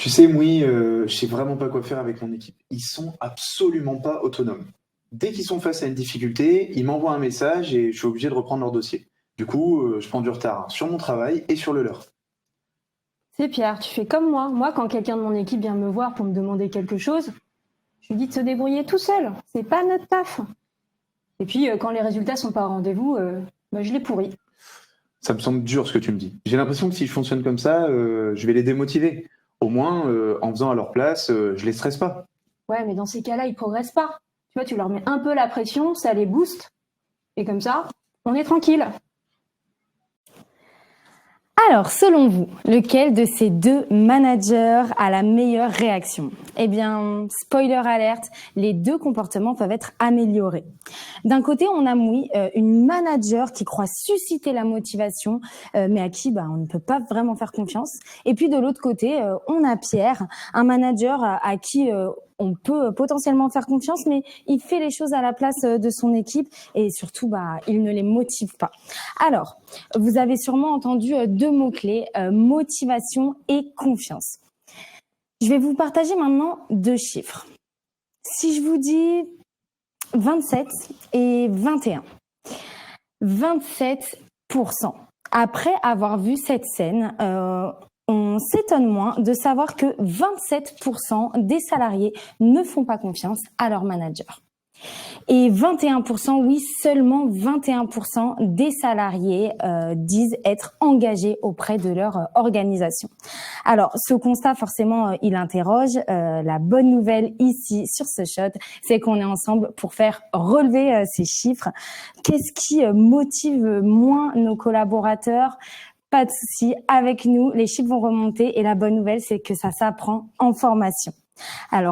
Tu sais, oui, je sais vraiment pas quoi faire avec mon équipe. Ils sont absolument pas autonomes. Dès qu'ils sont face à une difficulté, ils m'envoient un message et je suis obligé de reprendre leur dossier. Du coup, je prends du retard sur mon travail et sur le leur. C'est Pierre, tu fais comme moi. Moi, quand quelqu'un de mon équipe vient me voir pour me demander quelque chose, je lui dis de se débrouiller tout seul. C'est pas notre taf. Et puis, quand les résultats sont pas au rendez-vous, je les pourris. Ça me semble dur ce que tu me dis. J'ai l'impression que si je fonctionne comme ça, je vais les démotiver. Au moins, en faisant à leur place, je les stresse pas. Ouais, mais dans ces cas-là, ils progressent pas. Tu vois, tu leur mets un peu la pression, ça les booste. Et comme ça, on est tranquille. Alors, selon vous, lequel de ces deux managers a la meilleure réaction? Eh bien, spoiler alerte, les deux comportements peuvent être améliorés. D'un côté, on a Moui, une manager qui croit susciter la motivation, mais à qui on ne peut pas vraiment faire confiance. Et puis de l'autre côté, on a Pierre, un manager à qui on peut potentiellement faire confiance, mais il fait les choses à la place de son équipe et surtout, il ne les motive pas. Alors, vous avez sûrement entendu deux mots-clés, motivation et confiance. Je vais vous partager maintenant deux chiffres. Si je vous dis 27 et 21. 27%. Après avoir vu cette scène, on s'étonne moins de savoir que 27% des salariés ne font pas confiance à leur manager. Et 21%, oui, seulement 21% des salariés disent être engagés auprès de leur organisation. Alors, ce constat, forcément, il interroge. La bonne nouvelle ici, sur ce shot, c'est qu'on est ensemble pour faire relever ces chiffres. Qu'est-ce qui motive moins nos collaborateurs ? Pas de souci, avec nous, les chiffres vont remonter et la bonne nouvelle, c'est que ça s'apprend en formation. Alors,